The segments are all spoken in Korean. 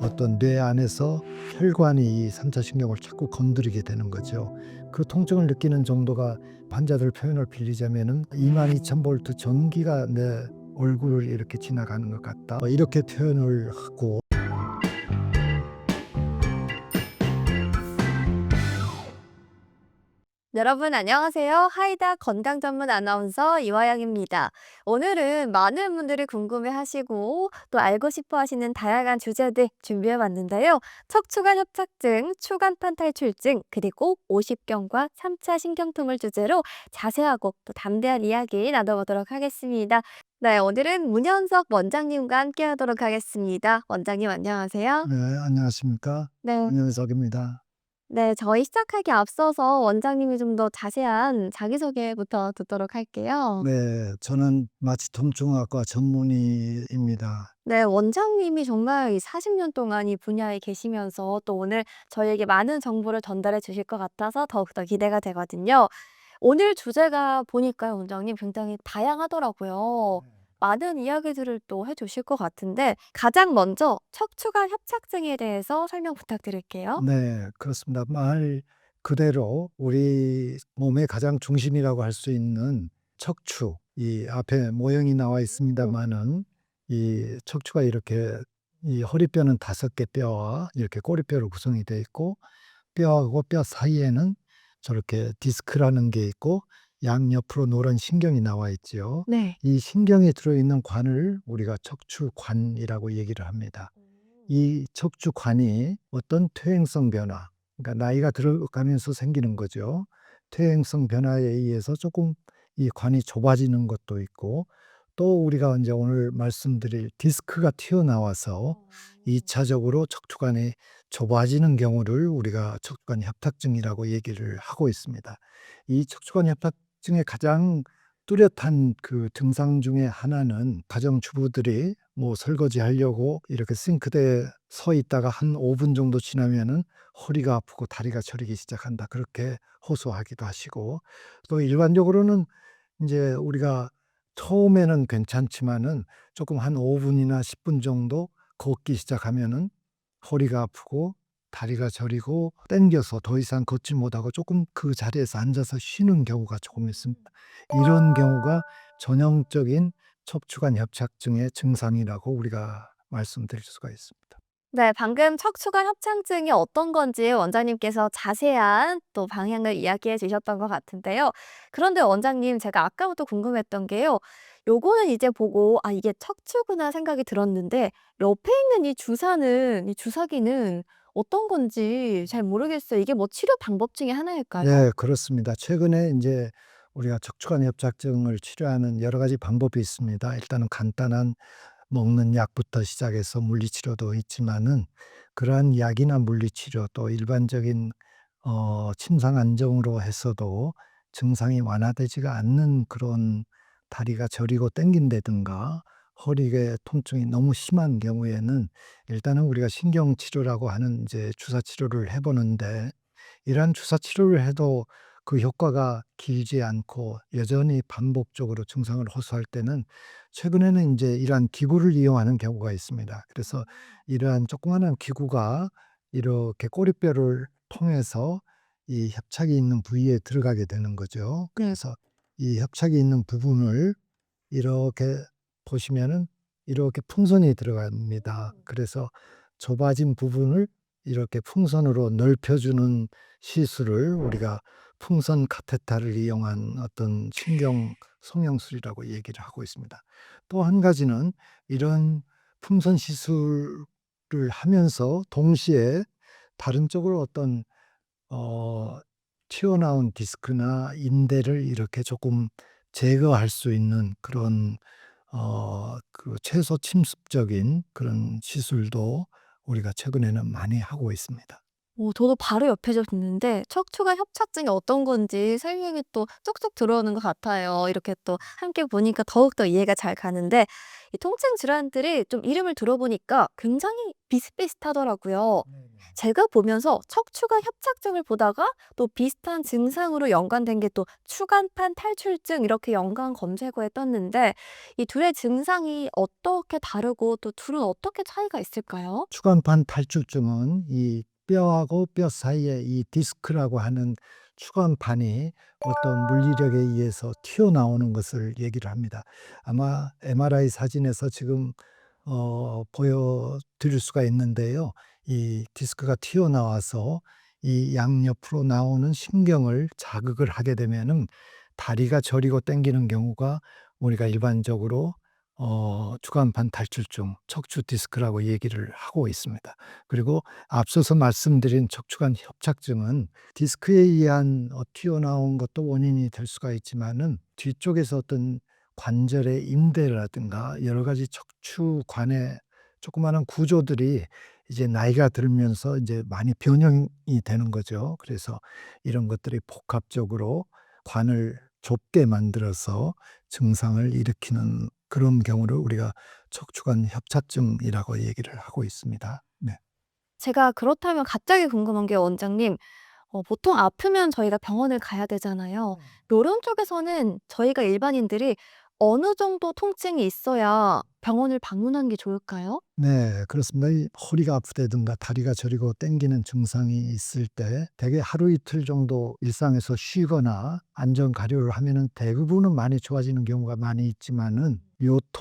어떤 뇌 안에서 혈관이 이 3차 신경을 자꾸 건드리게 되는 거죠. 그 통증을 느끼는 정도가 환자들 표현을 빌리자면은 22,000V 전기가 내 얼굴을 이렇게 지나가는 것 같다. 이렇게 표현을 하고 여러분 안녕하세요. 하이다 건강 전문 아나운서 이화영입니다. 오늘은 많은 분들이 궁금해하시고 또 알고 싶어 하시는 다양한 주제들 준비해 봤는데요. 척추관 협착증, 추간판 탈출증, 그리고 오십경과 3차 신경통을 주제로 자세하고 또 담대한 이야기 나눠보도록 하겠습니다. 네, 오늘은 문현석 원장님과 함께 하도록 하겠습니다. 원장님 안녕하세요. 네, 안녕하십니까? 네. 문현석입니다. 네. 저희 시작하기 앞서서 원장님이 좀 더 자세한 자기소개부터 듣도록 할게요. 네, 저는 마취통증학과 전문의입니다. 네. 원장님이 정말 이 40년 동안 이 분야에 계시면서 또 오늘 저희에게 많은 정보를 전달해 주실 것 같아서 더욱더 기대가 되거든요. 오늘 주제가 보니까요 원장님 굉장히 다양하더라고요. 많은 이야기들을 또 해 주실 것 같은데 가장 먼저 척추관 협착증에 대해서 설명 부탁드릴게요. 네, 그렇습니다. 말 그대로 우리 몸의 가장 중심이라고 할 수 있는 척추, 이 앞에 모형이 나와 오. 있습니다마는 이 척추가 이렇게 이 허리뼈는 5개 뼈와 이렇게 꼬리뼈로 구성이 되어 있고 뼈하고 뼈 사이에는 저렇게 디스크라는 게 있고 양옆으로 노란 신경이 나와 있지요. 네. 이 신경이 들어있는 관을 우리가 척추관이라고 얘기를 합니다. 이 척추관이 어떤 퇴행성 변화, 그러니까 나이가 들어가면서 생기는 거죠. 퇴행성 변화에 의해서 조금 이 관이 좁아지는 것도 있고 또 우리가 이제 오늘 말씀드릴 디스크가 튀어나와서 2 차적으로 척추관이 좁아지는 경우를 우리가 척추관 협착증이라고 얘기를 하고 있습니다. 이 척추관 협착증의 가장 뚜렷한 그 증상 중에 하나는 가정주부들이 뭐 설거지하려고 이렇게 싱크대에 서 있다가 한 5분 정도 지나면은 허리가 아프고 다리가 저리기 시작한다. 그렇게 호소하기도 하시고 또 일반적으로는 인제 우리가 처음에는 괜찮지만은 쪼끔 한 5 분이나 10분 정도 걷기 시작하면은 허리가 아프고 다리가 저리고 땡겨서 더 이상 걷지 못하고 쪼끔 그 자리에서 앉아서 쉬는 경우가 조금 있습니다. 이런 경우가 전형적인 척추관 협착증의 증상이라고 우리가 말씀드릴 수가 있습니다. 네, 방금 척추관 협착증이 어떤 건지 원장님께서 자세한 또 방향을 이야기해 주셨던 것 같은데요. 그런데 원장님, 제가 아까부터 궁금했던 게요. 요거는 이제 보고 '아 이게 척추구나.' 생각이 들었는데 옆에 있는 이 주사기는 어떤 건지 잘 모르겠어요. 이게 뭐 치료 방법 중에 하나일까요? 네, 그렇습니다. 최근에 인제 우리가 척추관 협착증을 치료하는 여러 가지 방법이 있습니다. 일단은 간단한 먹는 약부터 시작해서 물리치료도 있지만은 그러한 약이나 물리치료 또 일반적인 침상 안정으로 해서도 증상이 완화되지가 않는 그런 다리가 저리고 당긴다든가 허리의 통증이 너무 심한 경우에는 일단은 우리가 신경치료라고 하는 이제 주사 치료를 해 보는데 이러한 주사 치료를 해도 그 효과가 길지 않고 여전히 반복적으로 증상을 호소할 때는 최근에는 인제 이러한 기구를 이용하는 경우가 있습니다. 그래서 이러한 조그마한 기구가 이렇게 꼬리뼈를 통해서 이 협착이 있는 부위에 들어가게 되는 거죠. 네. 그래서 이 협착이 있는 부분을 이렇게 보시면은 이렇게 풍선이 들어갑니다. 그래서 좁아진 부분을 이렇게 풍선으로 넓혀 주는 시술을 우리가 풍선 카테터를 이용한 어떤 신경 성형술이라고 얘기를 하고 있습니다. 또 한 가지는 이런 풍선 시술을 하면서 동시에 다른 쪽으로 어떤 어 튀어나온 디스크나 인대를 이렇게 조금 제거할 수 있는 그런 그 최소 침습적인 그런 시술도 우리가 최근에는 많이 하고 있습니다. 저도 바로 옆에서 듣는데 척추관 협착증이 어떤 건지 설명이 또 쏙쏙 들어오는 것 같아요. 이렇게 또 함께 보니까 더욱더 이해가 잘 가는데 이 통증 질환들이 좀 이름을 들어보니까 굉장히 비슷비슷하더라고요. 네네. 제가 보면서 척추관 협착증을 보다가 또 비슷한 증상으로 연관된 게 또 추간판 탈출증 이렇게 연관 검색어에 떴는데 이 둘의 증상이 어떻게 다르고 또 둘은 어떻게 차이가 있을까요? 추간판 탈출증은 이 뼈하고 뼈 사이에 이 디스크라고 하는 추간판이 어떤 물리력에 의해서 튀어나오는 것을 얘기를 합니다. 아마 MRI 사진에서 지금 보여드릴 수가 있는데요. 이 디스크가 튀어나와서 이 양옆으로 나오는 신경을 자극을 하게 되면은 다리가 저리고 당기는 경우가 우리가 일반적으로 추간판 탈출증, 척추 디스크라고 얘기를 하고 있습니다. 그리고 앞서서 말씀드린 척추관 협착증은 디스크에 의한 튀어나온 것도 원인이 될 수가 있지만은 뒤쪽에서 어떤 관절의 인대라든가 여러 가지 척추관의 조그마한 구조들이 이제 나이가 들면서 이제 많이 변형이 되는 거죠. 그래서 이런 것들이 복합적으로 관을 좁게 만들어서 증상을 일으키는 그런 경우를 우리가 척추관 협착증이라고 얘기를 하고 있습니다. 네. 제가 그렇다면 갑자기 궁금한 게 원장님, 보통 아프면 저희가 병원을 가야 되잖아요. 요런 쪽에서는 저희가 일반인들이 어느 정도 통증이 있어야 병원을 방문하는 게 좋을까요? 네, 그렇습니다. 이 허리가 아프다든가 다리가 저리고 당기는 증상이 있을 때 대개 하루 이틀 정도 일상에서 쉬거나 안전 가료를 하면은 대부분은 많이 좋아지는 경우가 많이 있지만은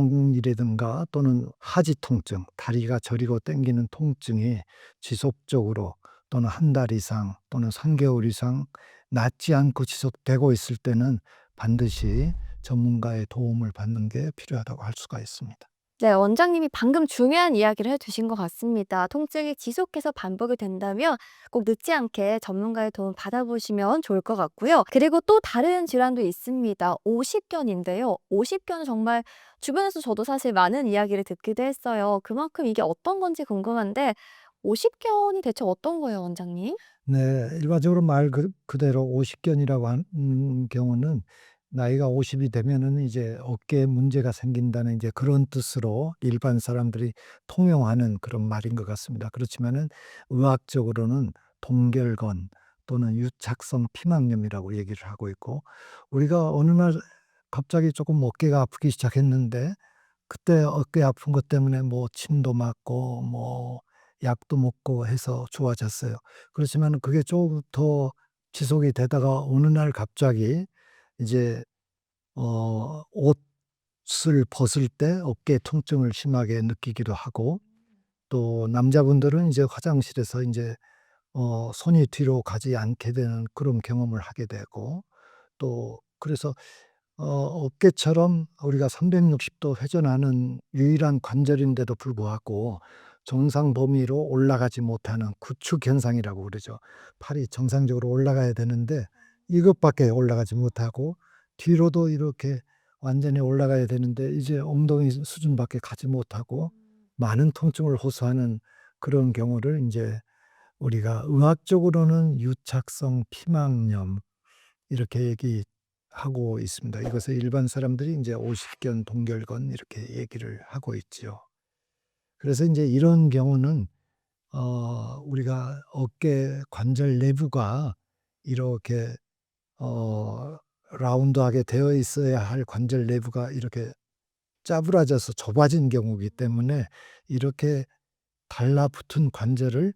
요통이라든가 또는 하지 통증, 다리가 저리고 당기는 통증이 지속적으로 또는 한 달 이상 또는 3개월 이상 낫지 않고 지속되고 있을 때는 반드시 전문가의 도움을 받는 게 필요하다고 할 수가 있습니다. 네, 원장님이 방금 중요한 이야기를 해 주신 것 같습니다. 통증이 지속해서 반복이 된다면 꼭 늦지 않게 전문가의 도움 받아보시면 좋을 것 같고요. 그리고 또 다른 질환도 있습니다. 오십견인데요. 오십견은 정말 주변에서 저도 사실 많은 이야기를 듣기도 했어요. 그만큼 이게 어떤 건지 궁금한데 오십견이 대체 어떤 거예요, 원장님? 네. 일반적으로 말 그대로 오십견이라고 하는 경우는 나이가 50이 되면은 이제 어깨에 문제가 생긴다는 이제 그런 뜻으로 일반 사람들이 통용하는 그런 말인 것 같습니다. 그렇지만은 의학적으로는 동결건 또는 유착성 피막염이라고 얘기를 하고 있고 우리가 어느 날 갑자기 조금 어깨가 아프기 시작했는데 그때 어깨 아픈 것 때문에 뭐 침도 맞고 뭐 약도 먹고 해서 좋아졌어요. 그렇지만은 그게 조금 더 지속이 되다가 어느 날 갑자기 이제 옷을 벗을 때 어깨 통증을 심하게 느끼기도 하고 또 남자분들은 이제 화장실에서 인제 손이 뒤로 가지 않게 되는 그런 경험을 하게 되고 또 그래서 어깨처럼 우리가 360도 회전하는 유일한 관절인데도 불구하고 정상 범위로 올라가지 못하는 구축 현상이라고 그러죠. 팔이 정상적으로 올라가야 되는데 이것밖에 올라가지 못하고 뒤로도 이렇게 완전히 올라가야 되는데 이제 엉덩이 수준밖에 가지 못하고 많은 통증을 호소하는 그런 경우를 인제 우리가 의학적으로는 유착성 피막염 이렇게 얘기하고 있습니다. 이것을 일반 사람들이 인제 오십견, 동결건 이렇게 얘기를 하고 있지요. 그래서 인제 이런 경우는 우리가 어깨 관절 내부가 이렇게 어 라운드하게 되어 있어야 할 관절 내부가 이렇게 짜부라져서 좁아진 경우이기 때문에 이렇게 달라붙은 관절을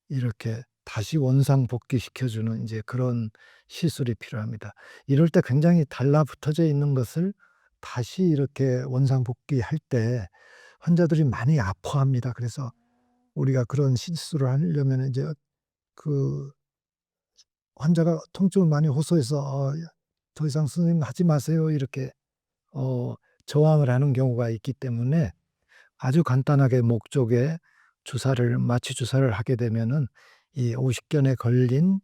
이렇게 다시 원상복귀시켜 주는 인제 그런 시술이 필요합니다. 이럴 때 굉장히 달라붙어져 있는 것을 다시 이렇게 원상복귀할 때 환자들이 많이 아파합니다. 그래서 우리가 그런 시술을 하려면은 이제 그 환자가 통증을 많이 호소해서 "더 이상 선생님 하지 마세요." 이렇게 어 저항을 하는 경우가 있기 때문에 아주 간단하게 목 쪽에 주사를 마취 주사를 하게 되면은 이 오십견에 걸린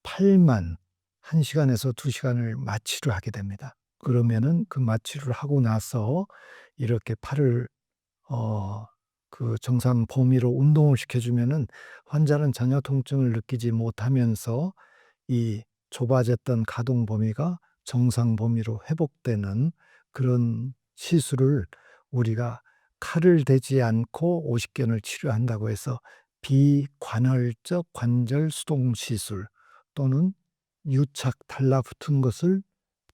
팔만 1 시간에서 2 시간을 마취를 하게 됩니다. 그러면은 그 마취를 하고 나서 이렇게 팔을 어 그 정상 범위로 운동을 시켜 주면은 환자는 전혀 통증을 느끼지 못하면서 이 좁아졌던 가동 범위가 정상 범위로 회복되는 그런 시술을 우리가 칼을 대지 않고 오십견을 치료한다고 해서 비관할적 관절 수동 시술 또는 유착 달라붙은 것을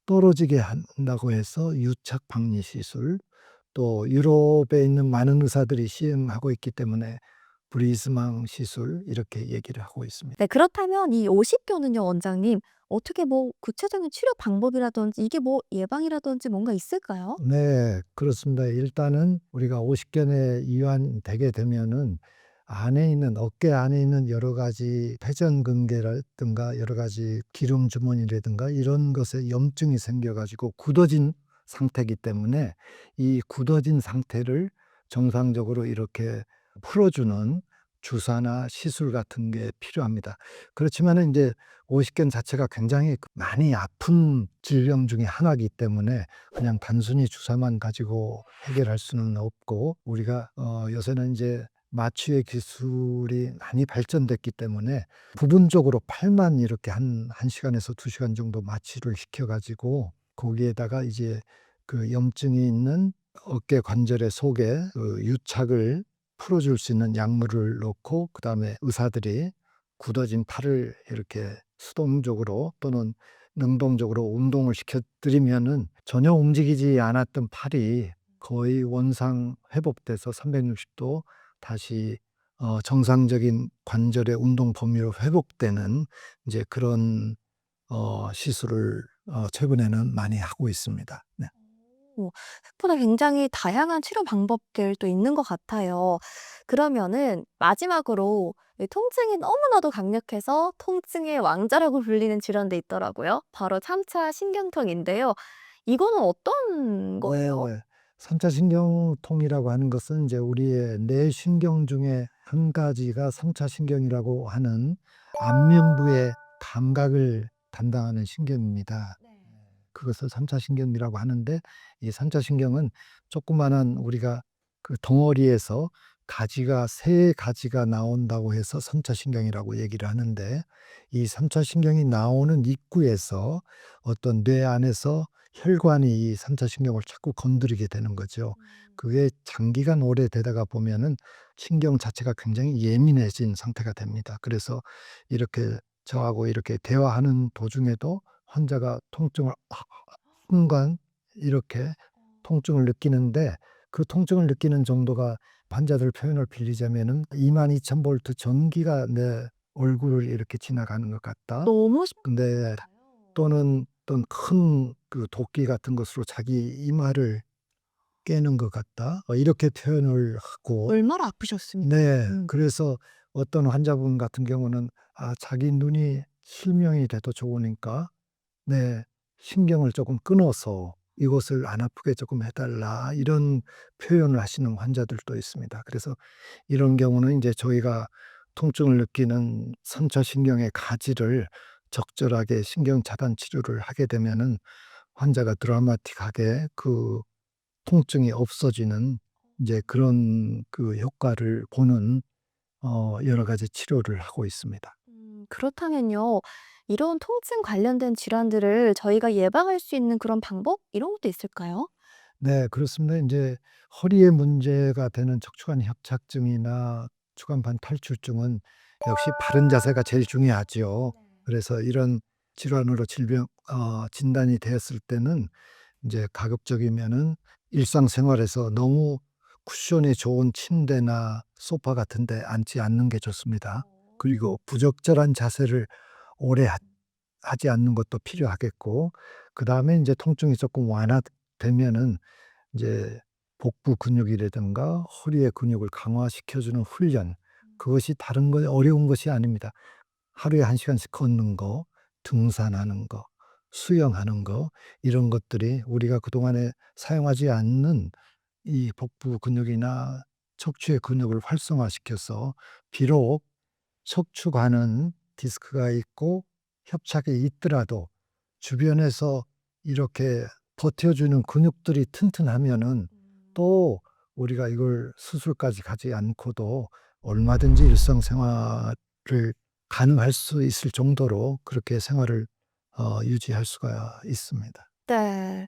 떨어지게 한다고 해서 유착 박리 시술, 또 유럽에 있는 많은 의사들이 시행하고 있기 때문에 브리즈망 시술 이렇게 얘기를 하고 있습니다. 네, 그렇다면 이 오십견은요, 원장님. 어떻게 뭐 구체적인 치료 방법이라든지 이게 뭐 예방이라든지 뭔가 있을까요? 네, 그렇습니다. 일단은 우리가 오십견에 이완되게 되면은 안에 있는 어깨 안에 있는 여러 가지 회전근개라든가 여러 가지 기름 주머니라든가 이런 것에 염증이 생겨 가지고 굳어진 상태이기 때문에 이 굳어진 상태를 정상적으로 이렇게 풀어주는 주사나 시술 같은 게 필요합니다. 그렇지만은 인제 오십견 자체가 굉장히 많이 아픈 질병 중에 하나이기 때문에 그냥 단순히 주사만 가지고 해결할 수는 없고, 우리가 요새는 인제 마취의 기술이 많이 발전됐기 때문에 부분적으로 팔만 이렇게 한 시간에서 2 시간 정도 마취를 시켜 가지고 거기에다가 이제 그 염증이 있는 어깨 관절의 속에 그 유착을 풀어줄 수 있는 약물을 넣고 그다음에 의사들이 굳어진 팔을 이렇게 수동적으로 또는 능동적으로 운동을 시켜 드리면은 전혀 움직이지 않았던 팔이 거의 원상 회복돼서 360도 다시 정상적인 관절의 운동 범위로 회복되는 이제 그런 시술을 최근에는 많이 하고 있습니다. 네. 오, 생각보다 굉장히 다양한 치료 방법들도 있는 것 같아요. 그러면은 마지막으로 이 통증이 너무나도 강력해서 통증의 왕자라고 불리는 질환도 있더라고요. 바로 3차 신경통인데요. 이거는 어떤 거예요? 네. 3차 신경통이라고 하는 것은 이제 우리의 뇌신경 중에 한 가지가 3차 신경이라고 하는 안면부의 감각을 담당하는 신경입니다. 네. 그것을 3차 신경이라고 하는데, 이 3차 신경은 조그마한 우리가 그 덩어리에서 가지가 3 가지가 나온다고 해서 3차 신경이라고 얘기를 하는데, 이 3차 신경이 나오는 입구에서 어떤 뇌 안에서 혈관이 이 3차 신경을 자꾸 건드리게 되는 거죠. 그게 장기간 오래되다가 보면은 신경 자체가 굉장히 예민해진 상태가 됩니다. 그래서 이렇게 저하고 이렇게 대화하는 도중에도 환자가 통증을 순간 이렇게 통증을 느끼는데, 그 통증을 느끼는 정도가 환자들 표현을 빌리자면은 22,000 볼트 전기가 내 얼굴을 이렇게 지나가는 것 같다. 너무 근데 심각해요. 또는 어떤 큰 그 도끼 같은 것으로 자기 이마를 깨는 것 같다. 이렇게 표현을 하고, 얼마나 아프셨습니까? 네. 그래서 어떤 환자분 같은 경우는 자기 눈이 실명이 돼도 좋으니까 네 신경을 조금 끊어서 "이곳을 안 아프게 조금 해 달라." 이런 표현을 하시는 환자들도 있습니다. 그래서 이런 경우는 인제 저희가 통증을 느끼는 선처신경의 가지를 적절하게 신경 차단 치료를 하게 되면은 환자가 드라마틱하게 그 통증이 없어지는 인제 그런 그 효과를 보는 여러 가지 치료를 하고 있습니다. 그렇다면요. 이런 통증 관련된 질환들을 저희가 예방할 수 있는 그런 방법 이런 것도 있을까요? 네, 그렇습니다. 인제 허리에 문제가 되는 척추관 협착증이나 추간판 탈출증은 역시 바른 자세가 제일 중요하지요. 그래서 이런 질환으로 진단이 되었을 때는 인제 가급적이면은 일상생활에서 너무 쿠션이 좋은 침대나 소파 같은 데 앉지 않는 게 좋습니다. 그리고 부적절한 자세를 오래 하지 않는 것도 필요하겠고, 그다음에 인제 통증이 쪼끔 완화되면은 이제 복부 근육이라든가 허리의 근육을 강화시켜 주는 훈련, 그것이 다른 거 어려운 것이 아닙니다. 하루에 1 시간씩 걷는 거, 등산하는 거, 수영하는 거, 이런 것들이 우리가 그동안에 사용하지 않는 이 복부 근육이나 척추의 근육을 활성화시켜서, 비록 척추관은 디스크가 있고 협착이 있더라도 주변에서 이렇게 버텨주는 근육들이 튼튼하면은 또 우리가 이걸 수술까지 가지 않고도 얼마든지 일상생활을 가능할 수 있을 정도로 그렇게 생활을 유지할 수가 있습니다. 네.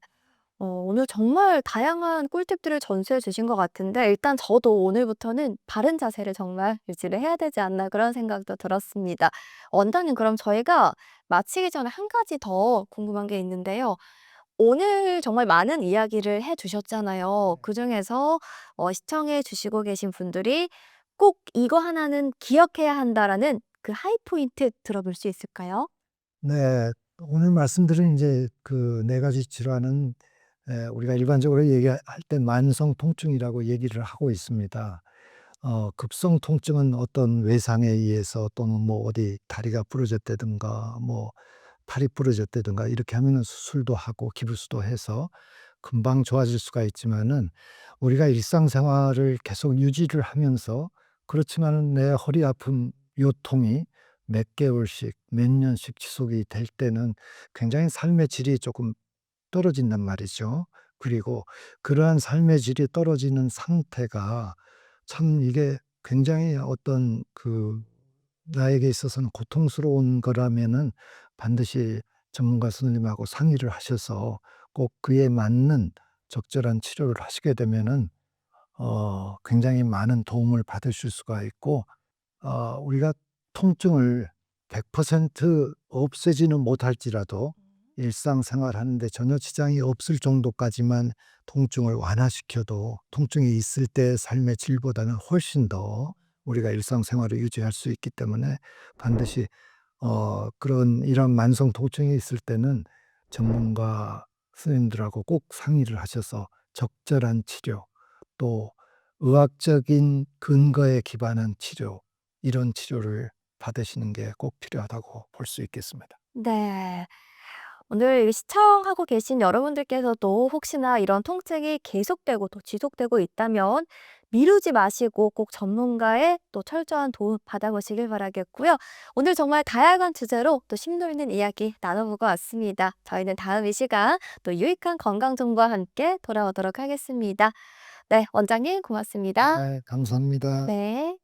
오늘 정말 다양한 꿀팁들을 전수해 주신 것 같은데 일단 저도 오늘부터는 바른 자세를 정말 유지를 해야 되지 않나 그런 생각도 들었습니다. 원장님 그럼 저희가 마치기 전에 한 가지 더 궁금한 게 있는데요. 오늘 정말 많은 이야기를 해 주셨잖아요. 그중에서 시청해 주시고 계신 분들이 '꼭 이거 하나는 기억해야 한다.'라는 그 하이 포인트 들어볼 수 있을까요? 네. 오늘 말씀드린 이제 그 4 가지 질환은 우리가 일반적으로 얘기할 때 만성 통증이라고 얘기를 하고 있습니다. 급성 통증은 어떤 외상에 의해서 또는 뭐 어디 다리가 부러졌다든가 뭐 팔이 부러졌다든가 이렇게 하면은 수술도 하고 기부스도 해서 금방 좋아질 수가 있지만은 우리가 일상생활을 계속 유지를 하면서 그렇지만은 내 허리 아픔 요통이 몇 개월씩 몇 년씩 지속이 될 때는 굉장히 삶의 질이 조금 떨어진단 말이죠. 그리고 그러한 삶의 질이 떨어지는 상태가 참 이게 굉장히 어떤 나에게 있어서는 고통스러운 거라면은 반드시 전문가 선생님하고 상의를 하셔서 꼭 그에 맞는 적절한 치료를 하시게 되면은 굉장히 많은 도움을 받으실 수가 있고 우리가 통증을 100% 없애지는 못할지라도 일상생활 하는데 전혀 지장이 없을 정도까지만 통증을 완화시켜도 통증이 있을 때의 삶의 질보다는 훨씬 더 우리가 일상생활을 유지할 수 있기 때문에 반드시 이런 만성 통증이 있을 때는 전문가 선생님들하고 꼭 상의를 하셔서 적절한 치료 또 의학적인 근거에 기반한 치료 이런 치료를 받으시는 게 꼭 필요하다고 볼 수 있겠습니다. 네. 오늘 시청하고 계신 여러분들께서도 혹시나 이런 통증이 계속되고 또 지속되고 있다면 미루지 마시고 꼭 전문가의 또 철저한 도움 받아보시길 바라겠고요. 오늘 정말 다양한 주제로 또 심도 있는 이야기 나눠보고 왔습니다. 저희는 다음 이 시간 또 유익한 건강 정보와 함께 돌아오도록 하겠습니다. 네, 원장님 고맙습니다. 네 감사합니다. 네.